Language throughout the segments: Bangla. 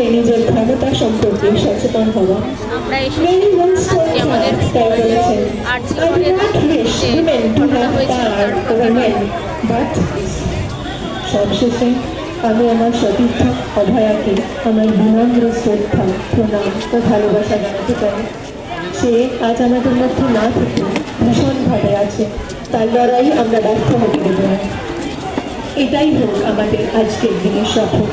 যে নিজের ক্ষমতা সম্পর্কে সচেতন হওয়া। সবশেষে আমি আমার সতীর্থ অভয়াকে আমার বিনম্র শ্রদ্ধা, প্রণাম ও ভালোবাসা জানাতে চাই। সে আজ আমাদের মধ্যে না থেকে ভীষণভাবে আছে, তার লড়াই আমরা ব্যর্থ হতে দেব না। এটাই হোক আমাদের আজকের দিনের শপথ।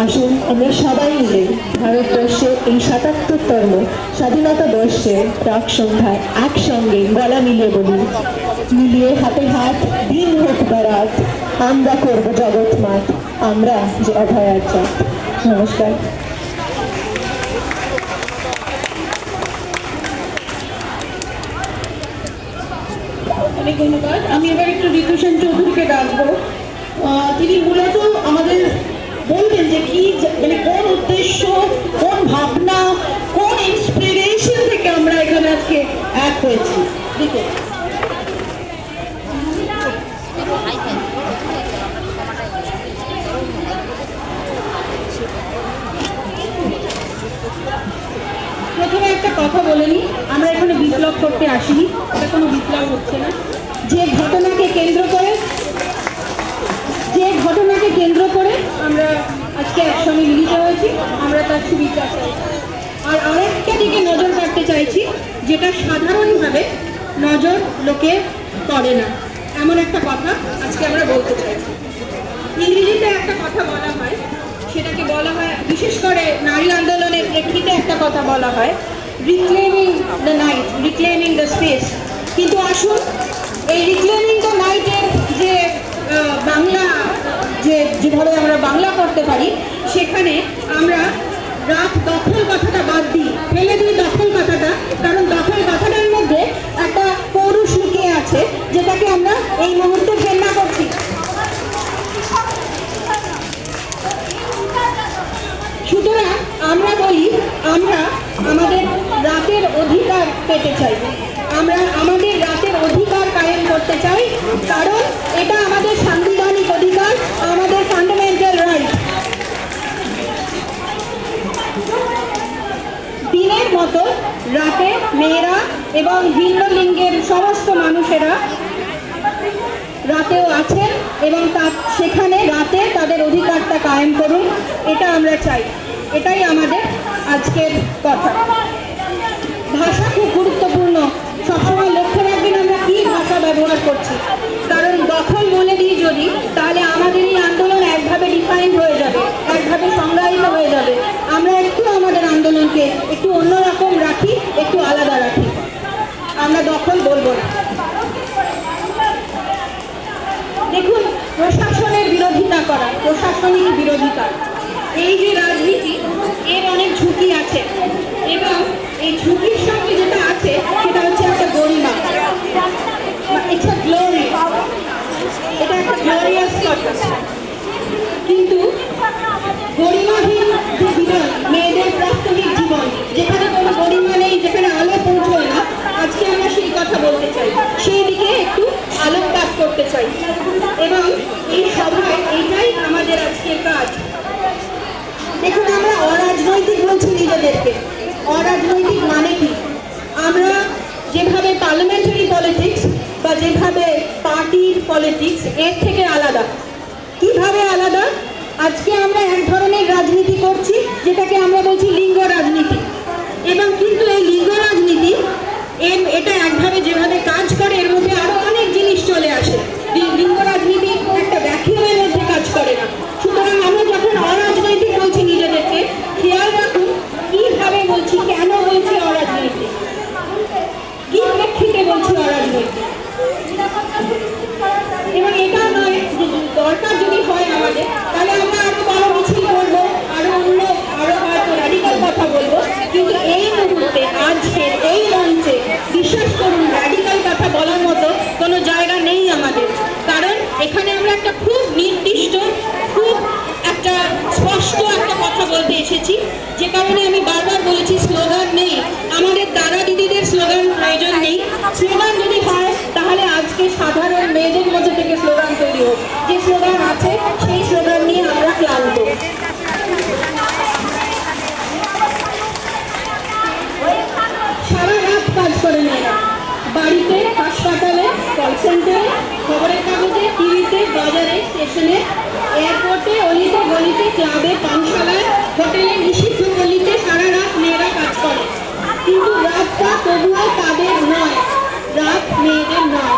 আসুন আমরা সবাই মিলে ভারতবর্ষের এই ৭৭তম স্বাধীনতা বর্ষে প্রাক সন্ধ্যায় একসঙ্গে গলা মিলিয়ে বলি, মিলিয়ে হাতে হাত, দিন হোক বা রাত, আমরা করবো জগৎ মাত, আমরা যে অভয়ার জাত। নমস্কার। অনেক ধন্যবাদ। আমি এবার একটু ঋতু সেন চৌধুরীকে ডাকবো। তিনি মূলত আমাদের বলবেন যে কি, মানে কোন উদ্দেশ্য, কোন ভাবনা, কোন ইন্সপিরেশন থেকে আমরা এখানে আজকে এক হয়েছি। প্রথমে একটা কথা বলে নিই, আমরা এখানে বিপ্লব করতে আসিনি, এটা কোনো বিপ্লব হচ্ছে না। যে ঘটনাকে কেন্দ্র করে আমরা আজকে একসঙ্গে মিলিত হয়েছি, আমরা তার সুবিচার চাইছি। আর আরেকটা দিকে নজর কাটতে চাইছি, যেটা সাধারণভাবে নজর লোকে করে না, এমন একটা কথা আজকে আমরা বলতে চাইছি। ইংরেজিতে একটা কথা বলা হয়, সেটাকে বলা হয়, বিশেষ করে নারী আন্দোলনের প্রেক্ষিতে একটা কথা বলা হয়, রিক্লেমিং দ্য নাইট, রিক্লেমিং দ্য স্পেস। কিন্তু আসুন, এই রিক্লেমিং দ্য নাইটের যে বাংলা, যেভাবে আমরা বাংলা করতে পারি, সেখানে আমরা রাত দখল কথাটা বাদ দিই, ফেলে দিই দখল কথাটা, কারণ দখল কথাটার মধ্যে একটা পৌরুষ লুকিয়ে আছে, যেটাকে আমরা এই মুহূর্তে ঘেন্না করছি। সুতরাং আমরা বলি, আমরা আমাদের রাতের অধিকার পেতে চাই, আমরা আমাদের রাতের অধিকার কায়েম করতে চাই, কারণ এটা আমাদের সাংবিধানিক অধিকার, আমাদের ফান্ডামেন্টাল রাইট। দিনের মতো রাতে মেয়েরা এবং ভিন্ন লিঙ্গের সমস্ত মানুষেরা রাতেও আছেন এবং সেখানে রাতে তাদের অধিকারটা কায়েম করুন, এটা আমরা চাই। এটাই আমাদের আজকের কথা। ভাষা খুব গুরুত্বপূর্ণ, সবসময় লক্ষ্য রাখবেন আমরা কি ভাষা ব্যবহার করছি, কারণ দখল বলে দিই যদি, তাহলে আমাদের এই আন্দোলন একভাবে ডিফাইন্ড হয়ে যাবে, একভাবে সংজ্ঞায়িত হয়ে যাবে। আমরা একটু আমাদের আন্দোলনকে একটু অন্যরকম রাখি, একটু আলাদা রাখি, আমরা দখল বলবো না। দেখুন, প্রশাসনের বিরোধিতা করা, প্রশাসনিক বিরোধিতা, এই যে রাজনীতি, এর অনেক ঝুঁকি আছে, এবং এই ঝুঁকির সঙ্গে যেটা আছে সেটা হচ্ছে একটা গরিমা, এটা গ্লোরি, এটা একটা গ্লোরিয়াস কথা। কিন্তু গরিমাহীন যে জীবন, মেয়েদের প্রাত্যহিক জীবন, যেখানে কোনো গরিমা নেই, যেখানে আলো পৌঁছয় না, আজকে আমরা সেই কথা বলতে চাই, সেই দিকে একটু আলোকপাত করতে চাই। এবং এই সভায় এইটাই আমাদের আজকের কাজ। দেখুন, আমরা অরাজনৈতিক বলছি নিজেদেরকে, অরাজনৈতিক মানে কি? আমরা যেভাবে পার্লামেন্টারি পলিটিক্স বা যেভাবে পার্টির পলিটিক্স, এর থেকে আলাদা। কিভাবে আলাদা? আজকে আমরা এক ধরনের রাজনীতি করছি, যেটাকে আমরা বলছি লিঙ্গ রাজনীতি, এবং কিন্তু এই লিঙ্গ রাজনীতি এটা একভাবে যেভাবে কাজ করে, এর মধ্যে আরো অনেক জিনিস চলে আসে। লিঙ্গ রাজনীতি একটা ভ্যাকুয়ামের মধ্যে কাজ করে না। সুতরাং আমরা যখন অরাজনৈতিক বলছি নিজেদেরকে, খেয়াল রাখুন কিভাবে বলছি, কেন বলছি অরাজনৈতিক, কি প্রেক্ষিতে বলছি অরাজনৈতিক। এবং এটা নয় যে দরকার যদি হয় আমাদের, তাহলে আমরা আরো বড় মিছিল করবো, আরো হয়তো র্যাডিক্যাল কথা বলবো, কিন্তু এই মুহূর্তে আজকের এই মঞ্চে বিশ্বাস করুন র্যাডিক্যাল কথা বলার মতো কোনো জায়গা নেই আমাদের, কারণ এখানে আমরা একটা খুব নির্দিষ্ট, খুব একটা স্পষ্ট একটা কথা বলতে এসেছি, যে কারণে আমি বারবার বলেছি স্লোগান নেই, আমাদের দাদা দিদিদের স্লোগান প্রয়োজন নেই। স্লোগান যদি হয় তাহলে আজকে সাধারণ মেয়েদের মধ্যে থেকে স্লোগান তৈরি হোক, যে স্লোগান আছে সেই স্লোগান নিয়ে আমরা ক্লান্ত। স্টেশনে, এয়ারপোর্টে, অলিতে গলিতে, ক্লাবে, পানশালায়, হোটেলে, নিষিদ্ধ গলিতে সারা রাত মেয়েরা কাজ করে। কিন্তু রাতটা তবুও তাদের নয়, রাত মেয়েদের নয়।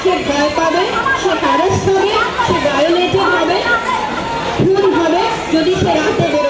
সে ভয় পাবে, সে হ্যারাস হবে, সে ভায়োলেটেড হবে, খুন হবে যদি সে রাতে বেরোয়।